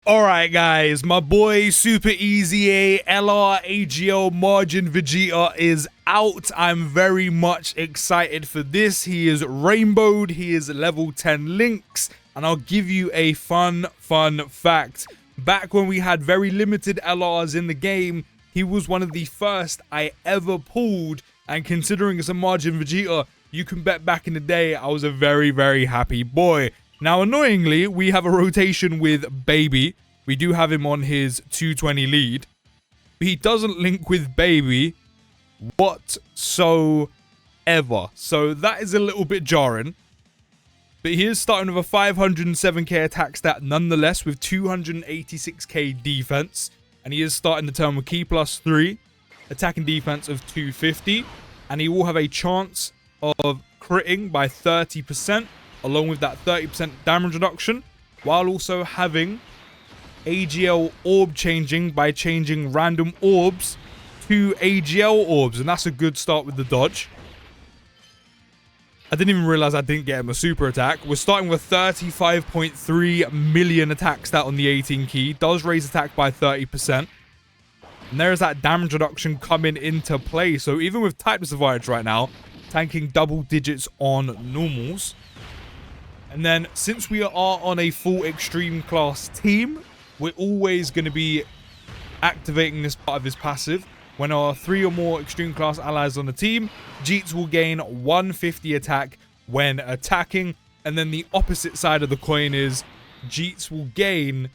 Alright guys, my boy Super EZA AGL Majin Vegeta is out. I'm very much excited for this. He is rainbowed, he is level 10 links, and I'll give you a fun fact. Back when we had very limited LRs in the game, he was one of the first I ever pulled, and considering it's a Majin Vegeta, you can bet back in the day I was a very happy boy. Now, annoyingly, we have a rotation with Baby. We do have him on his 220 lead. But he doesn't link with Baby whatsoever. So that is a little bit jarring. But he is starting with a 507k attack stat nonetheless with 286k defense. And he is starting the turn with key +3, attacking defense of 250. And he will have a chance of critting by 30%. Along with that 30% damage reduction, while also having AGL orb changing by changing random orbs to AGL orbs, and that's a good start with the dodge. I didn't even realize I didn't get him a super attack. We're starting with 35.3 million attack stat on the 18 key, does raise attack by 30%. And there's that damage reduction coming into play, so even with type disadvantage right now, tanking double digits on normals. And then, since we are on a full extreme class team, we're always going to be activating this part of his passive. When there are 3 or more extreme class allies on the team, Jeets will gain 150 attack when attacking. And then the opposite side of the coin is Jeets will gain,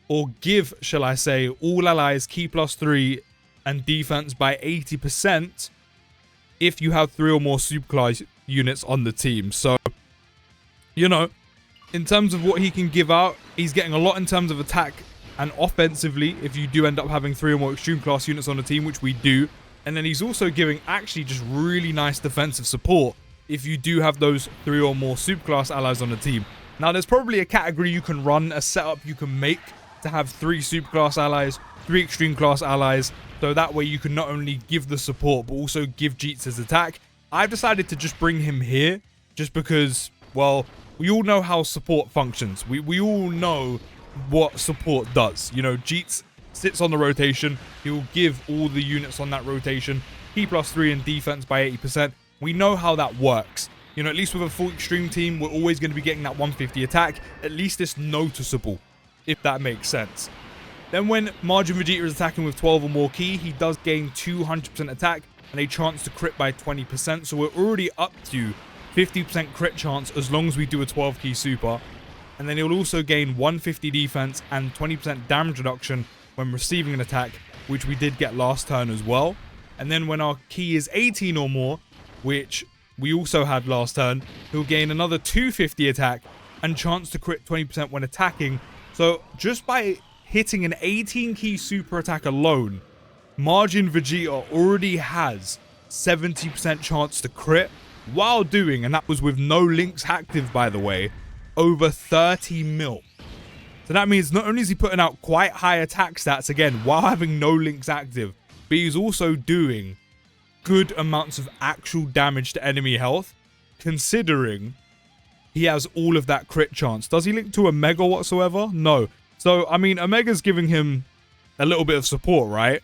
or give, shall I say, all allies key +3 and defense by 80% if you have 3 or more superclass units on the team. So, you know, in terms of what he can give out, he's getting a lot in terms of attack and offensively if you do end up having 3 or more extreme class units on the team, which we do. And then he's also giving actually just really nice defensive support if you do have those 3 or more superclass allies on the team. Now, there's probably a category you can run, a setup you can make to have 3 superclass allies, 3 extreme class allies, so that way you can not only give the support, but also give Jeets his attack. I've decided to just bring him here just because, well, we all know how support functions. We all know what support does. You know, Jeets sits on the rotation. He will give all the units on that rotation key +3 and defense by 80%. We know how that works. You know, at least with a full extreme team, we're always going to be getting that 150 attack. At least it's noticeable, if that makes sense. Then when Majin Vegeta is attacking with 12 or more key, he does gain 200% attack and a chance to crit by 20%. So we're already up to 50% crit chance as long as we do a 12 key super. And then he'll also gain 150 defense and 20% damage reduction when receiving an attack, which we did get last turn as well. And then when our key is 18 or more, which we also had last turn, he'll gain another 250 attack and chance to crit 20% when attacking. So just by hitting an 18 key super attack alone, Majin Vegeta already has 70% chance to crit while doing, and that was with no links active by the way, over 30 mil. So that means not only is he putting out quite high attack stats again while having no links active, but he's also doing good amounts of actual damage to enemy health, considering he has all of that crit chance. Does he link to Omega whatsoever? No. So, I mean, Omega's giving him a little bit of support, right?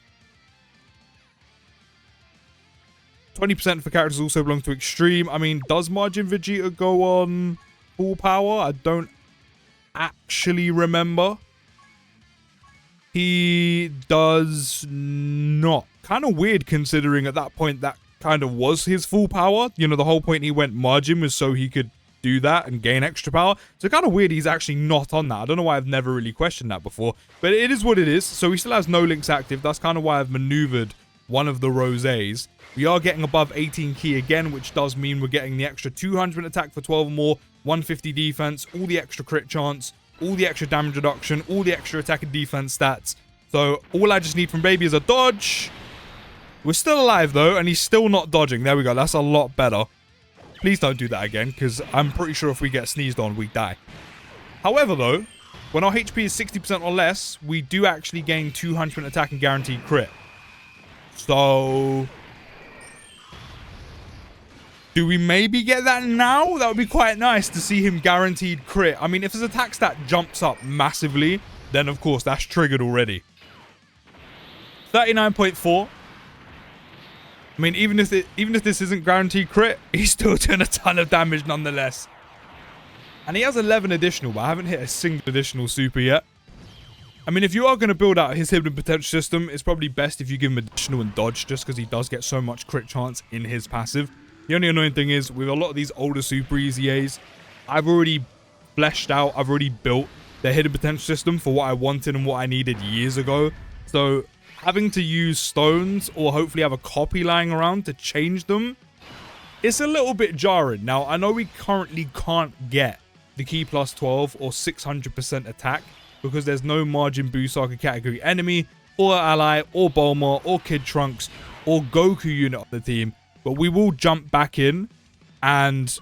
20% for characters also belong to Extreme. I mean, does Majin Vegeta go on full power? I don't actually remember. He does not. Kind of weird considering at that point that kind of was his full power. You know, the whole point he went Majin was so he could do that and gain extra power. So kind of weird he's actually not on that. I don't know why I've never really questioned that before. But it is what it is. So he still has no links active. That's kind of why I've maneuvered one of the rosés. We are getting above 18 key again, which does mean we're getting the extra 200 attack for 12 or more, 150 defense, all the extra crit chance, all the extra damage reduction, all the extra attack and defense stats. So all I just need from Baby is a dodge. We're still alive though, and he's still not dodging. There we go. That's a lot better. Please don't do that again, because I'm pretty sure if we get sneezed on, we die. However though, when our HP is 60% or less, we do actually gain 200% attack and guaranteed crit. So do we maybe get that now? That would be quite nice to see him guaranteed crit. I mean, if his attack stat jumps up massively, then of course that's triggered already. 39.4. I mean, even if this isn't guaranteed crit, he's still doing a ton of damage nonetheless. And he has 11 additional, but I haven't hit a single additional super yet. I mean, if you are going to build out his hidden potential system, it's probably best if you give him additional and dodge, just because he does get so much crit chance in his passive. The only annoying thing is, with a lot of these older super EZAs, I've already fleshed out, I've already built their hidden potential system for what I wanted and what I needed years ago. So having to use stones or hopefully have a copy lying around to change them, it's a little bit jarring. Now, I know we currently can't get the key plus 12 or 600% attack because there's no Majin Vegeta category enemy or ally or Bulma or Kid Trunks or Goku unit on the team, but we will jump back in and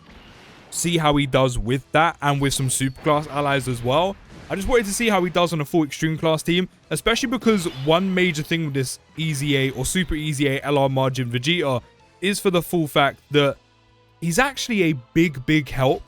see how he does with that and with some superclass allies as well. I just wanted to see how he does on a full extreme class team, especially because one major thing with this EZA or Super EZA LR Majin Vegeta is for the full fact that he's actually a big help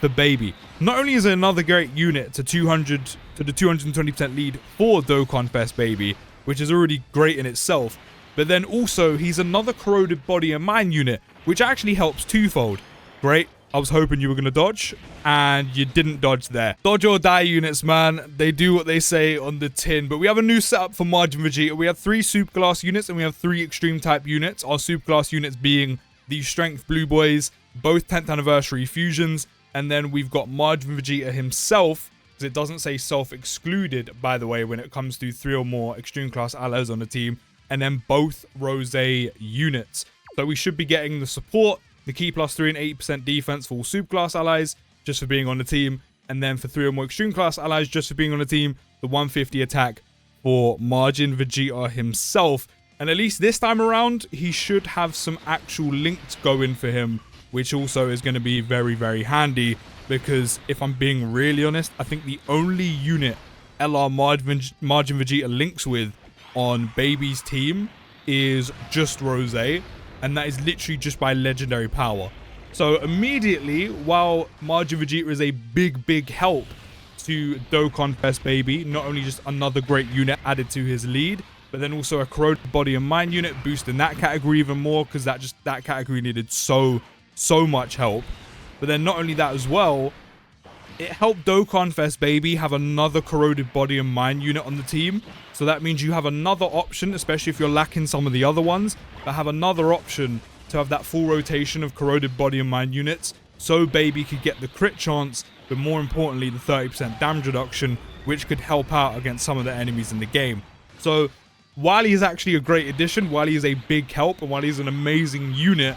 for Baby. Not only is it another great unit to the 220% lead for Dokkan Fest Baby, which is already great in itself, but then also he's another corroded body and mind unit, which actually helps twofold. Great. I was hoping you were going to dodge, and you didn't dodge there. Dodge or die units, man. They do what they say on the tin. But we have a new setup for Majin Vegeta. We have 3 superclass units, and we have 3 extreme type units. Our superclass units being the Strength Blue Boys, both 10th anniversary fusions. And then we've got Majin Vegeta himself, because it doesn't say self-excluded, by the way, when it comes to 3 or more extreme class allies on the team. And then both Rose units. So we should be getting the support, the key plus 3 and 80% defense for all superclass allies, just for being on the team. And then for 3 or more extreme class allies, just for being on the team, the 150 attack for Majin Vegeta himself. And at least this time around, he should have some actual links going for him, which also is going to be very handy. Because if I'm being really honest, I think the only unit LR Majin Vegeta links with on Baby's team is just Rose. And that is literally just by legendary power. So immediately, while Majin Vegeta is a big help to Dokkan Fest Baby, not only just another great unit added to his lead, but then also a corroded body and mind unit, boosting that category even more, because that category needed so much help. But then not only that as well, it helped Dokkan Fest Baby have another corroded body and mind unit on the team. So that means you have another option, especially if you're lacking some of the other ones, but have another option to have that full rotation of corroded body and mind units, so Baby could get the crit chance, but more importantly the 30% damage reduction, which could help out against some of the enemies in the game. So while he is actually a great addition, while he is a big help, and while he's an amazing unit,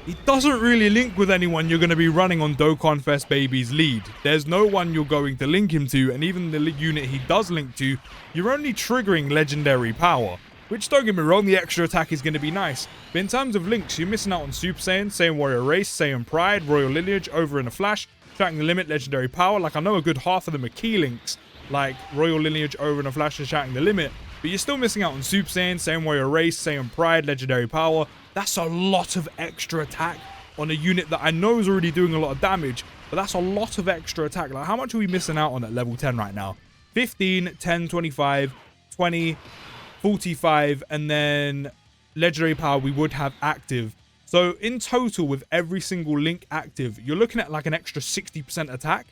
he doesn't really link with anyone you're going to be running on Dokkan Fest Baby's lead. There's no one you're going to link him to, and even the unit he does link to, you're only triggering legendary power. Which, don't get me wrong, the extra attack is going to be nice. But in terms of links, you're missing out on Super Saiyan, Saiyan Warrior Race, Saiyan Pride, Royal Lineage, Over in a Flash, Tracking the Limit, Legendary Power. Like, I know a good half of them are key links, like Royal Lineage, Over in a Flash, and Tracking the Limit. But you're still missing out on Super Saiyan, Saiyan Warrior Race, Saiyan Pride, Legendary Power. That's a lot of extra attack on a unit that I know is already doing a lot of damage, but that's a lot of extra attack. Like, how much are we missing out on at level 10 right now? 15, 10, 25, 20, 45, and then legendary power we would have active. So in total, with every single link active, you're looking at like an extra 60% attack,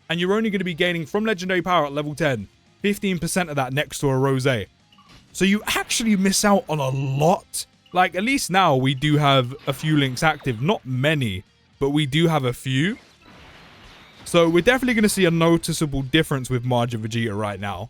and you're only going to be gaining from legendary power at level 10, 15% of that next to a Rose. So you actually miss out on a lot. Like, at least now we do have a few links active. Not many, but we do have a few. So we're definitely going to see a noticeable difference with Majin Vegeta right now.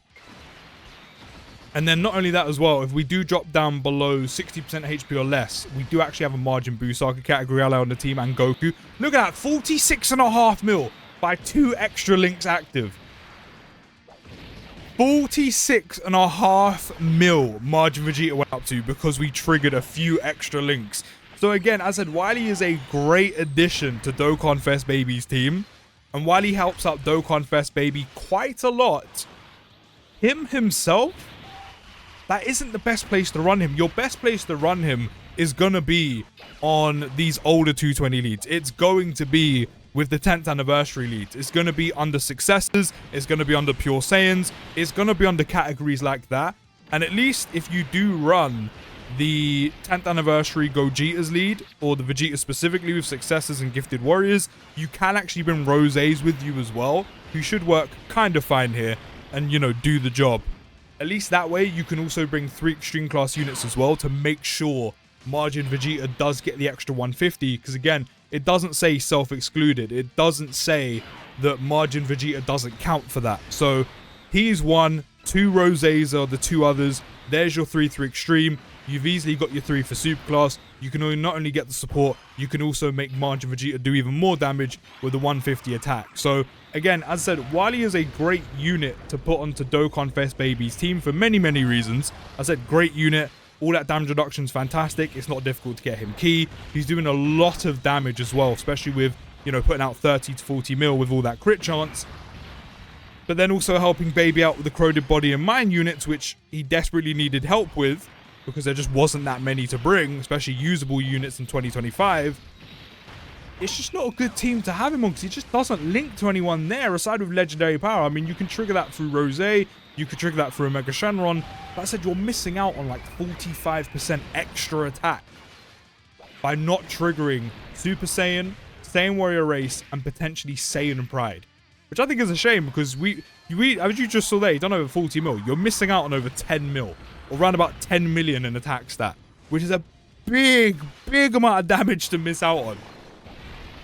And then not only that as well, if we do drop down below 60% HP or less, we do actually have a Majin Vegeta category ally on the team and Goku. Look at that, 46.5 mil by 2 extra links active. 46.5 mil Majin Vegeta went up to because we triggered a few extra links. So again, as I said, while he is a great addition to Dokkan Fest Baby's team, and while he helps out Dokkan Fest Baby quite a lot, him himself, that isn't the best place to run him. Your best place to run him is going to be on these older 220 leads. It's going to be with the 10th anniversary leads. It's going to be under successors, it's going to be under pure Saiyans, it's going to be under categories like that. And at least if you do run the 10th anniversary Gogeta's lead, or the Vegeta specifically with successors and gifted warriors, you can actually bring Rosés with you as well, who should work kind of fine here and, you know, do the job. At least that way you can also bring 3 extreme class units as well to make sure Majin Vegeta does get the extra 150, because again, it doesn't say self-excluded. It doesn't say that Majin Vegeta doesn't count for that. So he's 1, 2 Rosés are the 2 others. There's your 3 for extreme. You've easily got your 3 for superclass. You can not only get the support, you can also make Majin Vegeta do even more damage with the 150 attack. So again, as I said, Wily is a great unit to put onto Dokkan Fest Baby's team for many, many reasons. I said great unit. All that damage reduction is fantastic. It's not difficult to get him key. He's doing a lot of damage as well, especially with, you know, putting out 30 to 40 mil with all that crit chance. But then also helping Baby out with the corroded body and mind units, which he desperately needed help with because there just wasn't that many to bring, especially usable units in 2025. It's just not a good team to have him on because he just doesn't link to anyone there aside with legendary power. I mean, you can trigger that through Rosé, you could trigger that through Omega Shenron, but I said you're missing out on like 45% extra attack by not triggering Super Saiyan, Saiyan Warrior Race, and potentially Saiyan Pride. Which I think is a shame because as you just saw there, you done over 40 mil. You're missing out on over 10 mil, or around about 10 million in attack stat, which is a big, big amount of damage to miss out on.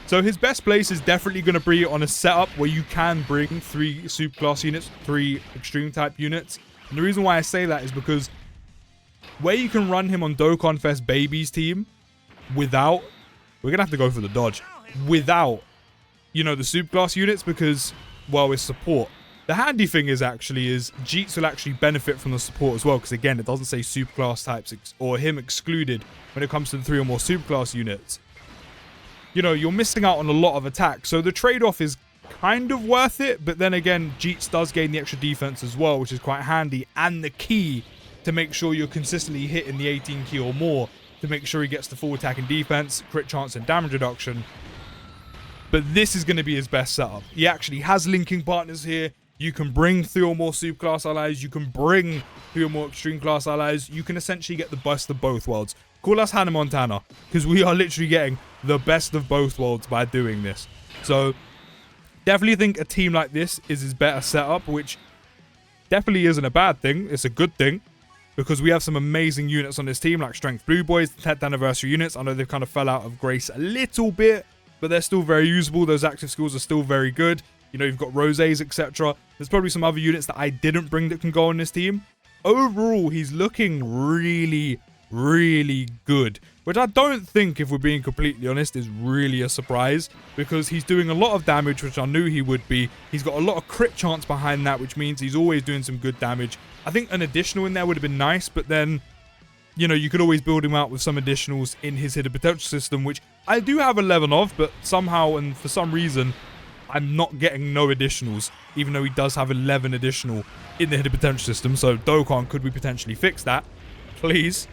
So his best place is definitely going to be on a setup where you can bring 3 superclass units, 3 extreme type units. And the reason why I say that is because where you can run him on Dokkan Fest Baby's team without, we're going to have to go for the dodge, without, you know, the superclass units because, well, it's support. The handy thing is Jeets will actually benefit from the support as well because, again, it doesn't say superclass types or him excluded when it comes to the 3 or more superclass units. You know, you're missing out on a lot of attack. So the trade-off is kind of worth it. But then again, Jeets does gain the extra defense as well, which is quite handy. And the key to make sure you're consistently hitting the 18 key or more to make sure he gets the full attack and defense, crit chance and damage reduction. But this is going to be his best setup. He actually has linking partners here. You can bring 3 or more superclass allies. You can bring 3 or more extreme class allies. You can essentially get the best of both worlds. Call us Hannah Montana, because we are literally getting the best of both worlds by doing this. So definitely think a team like this is his better setup, which definitely isn't a bad thing. It's a good thing because we have some amazing units on this team, like Strength Blue Boys, 10th anniversary units. I know they've kind of fell out of grace a little bit, but they're still very usable. Those active skills are still very good. You know, you've got Rosés, etc. There's probably some other units that I didn't bring that can go on this team. Overall, he's looking really, really good, which I don't think, if we're being completely honest, is really a surprise because he's doing a lot of damage, which I knew he would be. He's got a lot of crit chance behind that, which means he's always doing some good damage. I think an additional in there would have been nice, but then, you know, you could always build him out with some additionals in his hidden potential system, which I do have 11 of, but somehow and for some reason I'm not getting no additionals, even though he does have 11 additional in the hidden potential system. So Dokkan, could we potentially fix that, please?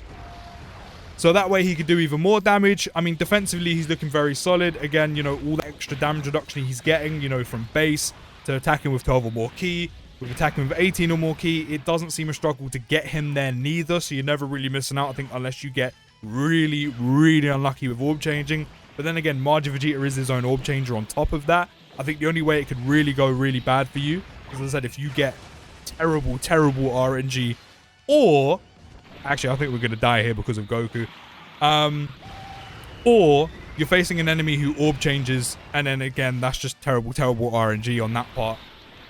So that way he could do even more damage. I mean, defensively, he's looking very solid. Again, you know, all the extra damage reduction he's getting, you know, from base to attacking with 12 or more key, with attacking with 18 or more key, it doesn't seem a struggle to get him there neither. So you're never really missing out, I think, unless you get really, really unlucky with orb changing. But then again, Majin Vegeta is his own orb changer on top of that. I think the only way it could really go really bad for you, as I said, if you get terrible, terrible RNG, or actually, I think we're going to die here because of Goku. Or you're facing an enemy who orb changes, and then again, that's just terrible, terrible RNG on that part.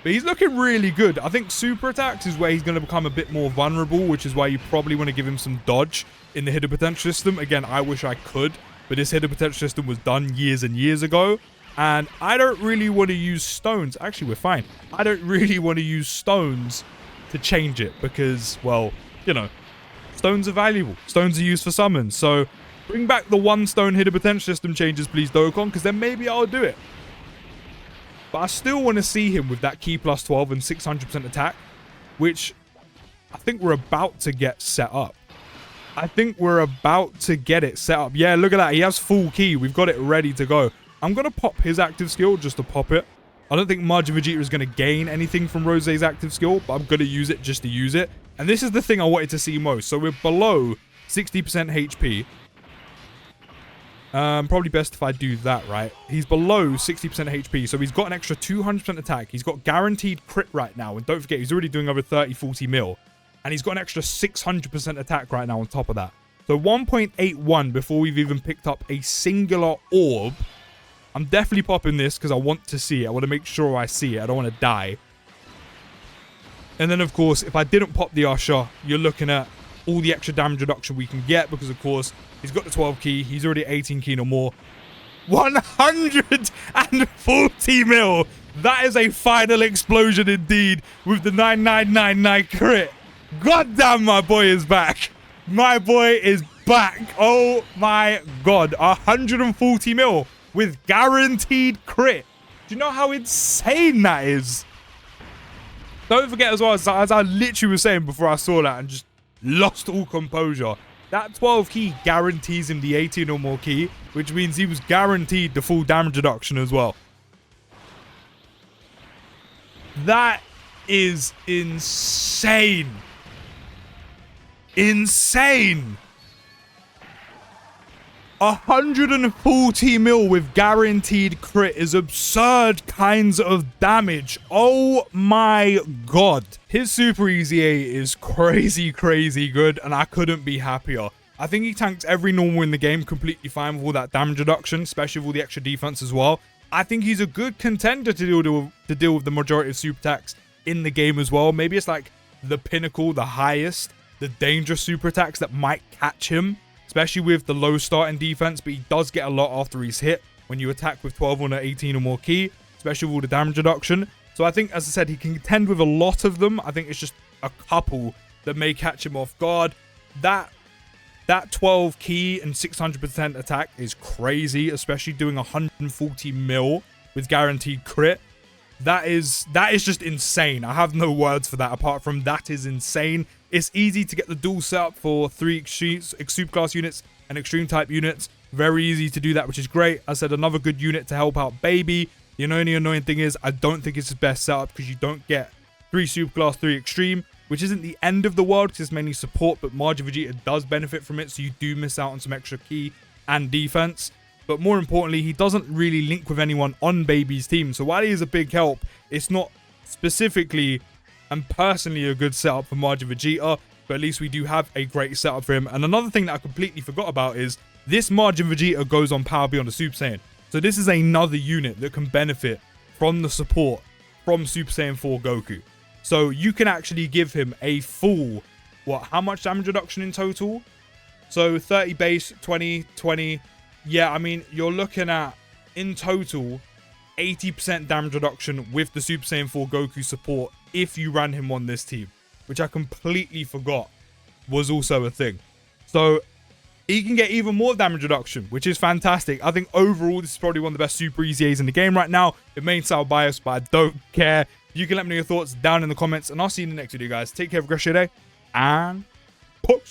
But he's looking really good. I think super attacks is where he's going to become a bit more vulnerable, which is why you probably want to give him some dodge in the hidden potential system. Again, I wish I could, but this hidden potential system was done years and years ago. And I don't really want to use stones. Actually, we're fine. I don't really want to use stones to change it because, well, you know, stones are valuable. Stones are used for summons. So bring back the 1 stone hidden potential system changes, please, Dokkan, because then maybe I'll do it. But I still want to see him with that key plus 12 and 600% attack, which I think we're about to get set up. I think we're about to get it set up. Yeah, look at that. He has full key. We've got it ready to go. I'm going to pop his active skill just to pop it. I don't think Majin Vegeta is going to gain anything from Rose's active skill, but I'm going to use it just to use it. And this is the thing I wanted to see most. So we're below 60% HP. Probably best if I do that, right? He's below 60% HP, so he's got an extra 200% attack. He's got guaranteed crit right now. And don't forget, he's already doing over 30, 40 mil. And he's got an extra 600% attack right now on top of that. So 1.81 before we've even picked up a singular orb. I'm definitely popping this because I want to see it. I want to make sure I see it. I don't want to die. And then, of course, if I didn't pop the Usher, you're looking at all the extra damage reduction we can get because, of course, he's got the 12 key. He's already 18 key or more. 140 mil. That is a final explosion indeed with the 9999 crit. God damn, my boy is back. My boy is back. Oh, my God. 140 mil with guaranteed crit. Do you know how insane that is? Don't forget as well, as I literally was saying before I saw that and just lost all composure, that 12 key guarantees him the 18 or more key, which means he was guaranteed the full damage reduction as well. That is insane. Insane. 140 mil with guaranteed crit is absurd kinds of damage. Oh my God. His Super EZA is crazy good, and I couldn't be happier. I think he tanks every normal in the game completely fine with all that damage reduction, especially with all the extra defense as well. I think he's a good contender to deal with the majority of super attacks in the game as well. Maybe it's like the pinnacle, the highest, the dangerous super attacks that might catch him, especially with the low starting defense, but he does get a lot after he's hit when you attack with 12 or 18 or more key, especially with all the damage reduction. So I think, as I said, he can contend with a lot of them. I think it's just a couple that may catch him off guard. That 12 key and 600% attack is crazy, especially doing 140 mil with guaranteed crit. That is just insane. I have no words for that apart from that is insane. It's easy to get the dual setup for 3 super class units and extreme type units. Very easy to do that, which is great. I said another good unit to help out Baby. The only annoying thing is I don't think it's his best setup because you don't get 3 super class, 3 extreme, which isn't the end of the world because it's mainly support, but Majin Vegeta does benefit from it, so you do miss out on some extra key and defense. But more importantly, he doesn't really link with anyone on Baby's team. So while he is a big help, it's not specifically and personally a good setup for Majin Vegeta, but at least we do have a great setup for him. And another thing that I completely forgot about is this Majin Vegeta goes on Power Beyond the Super Saiyan. So this is another unit that can benefit from the support from Super Saiyan 4 Goku. So you can actually give him a full, how much damage reduction in total? So 30 base, 20, 20. Yeah, I mean, you're looking at, in total, 80% damage reduction with the Super Saiyan 4 Goku support if you ran him on this team, which I completely forgot was also a thing. So he can get even more damage reduction, which is fantastic. I think overall, this is probably one of the best Super EZAs in the game right now. It may sound biased, but I don't care. You can let me know your thoughts down in the comments, and I'll see you in the next video, guys. Take care, have a great day, and